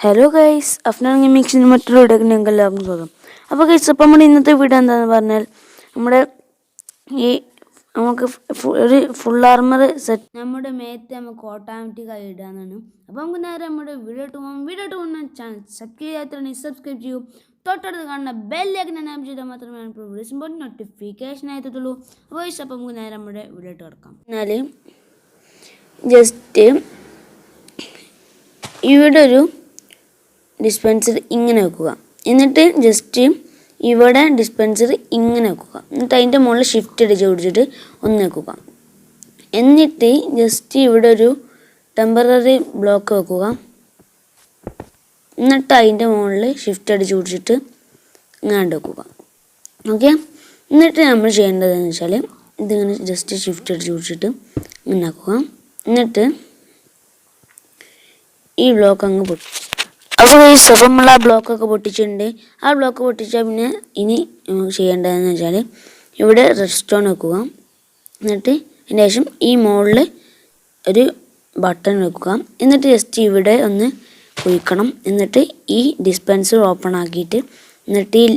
Hello guys, Afnan ഗെയിമിങ്സിന് മറ്റൊരു വീഡിയോക്ക് നിങ്ങൾക്ക് എല്ലാവർക്കും സ്വാഗതം. അപ്പോൾ ഗൈസ്, അപ്പോൾ നമ്മുടെ ഇന്നത്തെ വീഡിയോ എന്താണെന്ന് പറഞ്ഞാൽ നമ്മുടെ നമുക്ക് ഒരു ഫുൾ ആർമർ സെറ്റ് നമ്മുടെ മേത്ത് നമുക്ക് ഓട്ടോമാറ്റിക്കായി ഇടാനാണ്. അപ്പോൾ നമുക്ക് നേരെ നമ്മുടെ വീഡിയോ പോകുന്ന ചാനൽ സബ്സ്ക്രൈബ് ചെയ്യാത്തവരാണെങ്കിൽ സബ്സ്ക്രൈബ് ചെയ്യൂ. തൊട്ടടുത്ത് കാണുന്ന ബെല്ലൈക്കൺ എനേബിൾ ചെയ്താൽ മാത്രമേ വീഡിയോസ് നോട്ടിഫിക്കേഷൻ ആയിട്ടുള്ളൂ. അപ്പോൾ ഗൈസ്, അപ്പോൾ നമുക്ക് നേരെ നമ്മുടെ വീഡിയോ കിടക്കാം. എന്നാൽ ജസ്റ്റ് ഇവിടെ ഒരു ഡിസ്പെൻസർ ഇങ്ങനെ വെക്കുക. എന്നിട്ട് ജസ്റ്റ് ഇവിടെ ഡിസ്പെൻസർ ഇങ്ങനെ വെക്കുക. എന്നിട്ട് അതിൻ്റെ മുകളിൽ ഷിഫ്റ്റ് അടിച്ച് പിടിച്ചിട്ട് ഒന്ന് വെക്കുക. എന്നിട്ട് ജസ്റ്റ് ഇവിടെ ഒരു ടെമ്പററി ബ്ലോക്ക് വെക്കുക. എന്നിട്ട് അതിൻ്റെ മുകളിൽ ഷിഫ്റ്റ് അടിച്ച് പിടിച്ചിട്ട് ഇങ്ങനെ വെക്കുക. ഓക്കെ, എന്നിട്ട് നമ്മൾ ചെയ്യേണ്ടതെന്ന് വെച്ചാൽ ഇതിങ്ങനെ ജസ്റ്റ് ഷിഫ്റ്റ് അടിച്ച് പിടിച്ചിട്ട് ഇങ്ങനെ ആക്കുക. എന്നിട്ട് ഈ ബ്ലോക്ക് അങ്ങ് പൊട്ടി. അപ്പോൾ അപ്പം നമ്മൾ ആ ബ്ലോക്കൊക്കെ പൊട്ടിച്ചിട്ടുണ്ട്. ആ ബ്ലോക്ക് പൊട്ടിച്ചാൽ പിന്നെ ഇനി ചെയ്യേണ്ടതെന്ന് വെച്ചാൽ ഇവിടെ റെഡ് സ്റ്റോൺ വെക്കുക. എന്നിട്ട് അതിന് ശേഷം ഈ മുകളിൽ ഒരു ബട്ടൺ വെക്കുക. എന്നിട്ട് ജസ്റ്റ് ഇവിടെ ഒന്ന് കുഴിക്കണം. എന്നിട്ട് ഈ ഡിസ്പെൻസർ ഓപ്പൺ ആക്കിയിട്ട് എന്നിട്ട് ഈ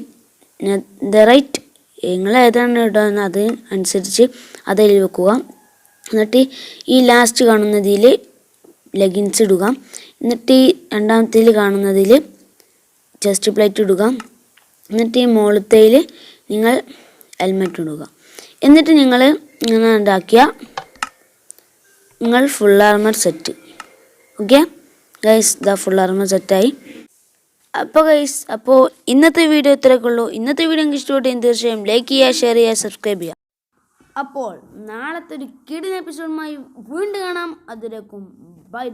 റൈറ്റ് നിങ്ങൾ ഏതാണ് ഇടുന്നത് അത് അനുസരിച്ച് അതിൽ വെക്കുക. എന്നിട്ട് ഈ ലാസ്റ്റ് കാണുന്നതിൽ ലെഗിൻസ് ഇടുക. എന്നിട്ട് ഈ രണ്ടാമത്തേൽ കാണുന്നതിൽ ചെസ്റ്റ് പ്ലേറ്റ് ഇടുക. എന്നിട്ട് ഈ മുകളിലത്തേൽ നിങ്ങൾ ഹെൽമെറ്റ് ഇടുക. എന്നിട്ട് നിങ്ങൾ ഇങ്ങനെ ഉണ്ടാക്കിയ നിങ്ങൾ full armour set. Okay guys, the full armour സെറ്റായി. അപ്പോൾ ഗൈസ്, അപ്പോൾ ഇന്നത്തെ വീഡിയോ ഇത്രയൊക്കെ ഉള്ളൂ. ഇന്നത്തെ വീഡിയോ എനിക്ക് ഇഷ്ടപ്പെട്ടെങ്കിൽ തീർച്ചയായും ലൈക്ക് ചെയ്യുക, ഷെയർ ചെയ്യുക, സബ്സ്ക്രൈബ് ചെയ്യുക. അപ്പോൾ നാളത്തെ ഒരു കിടിലൻ എപ്പിസോഡുമായി വീണ്ടും കാണാം. അതിലേക്കും ബൈ.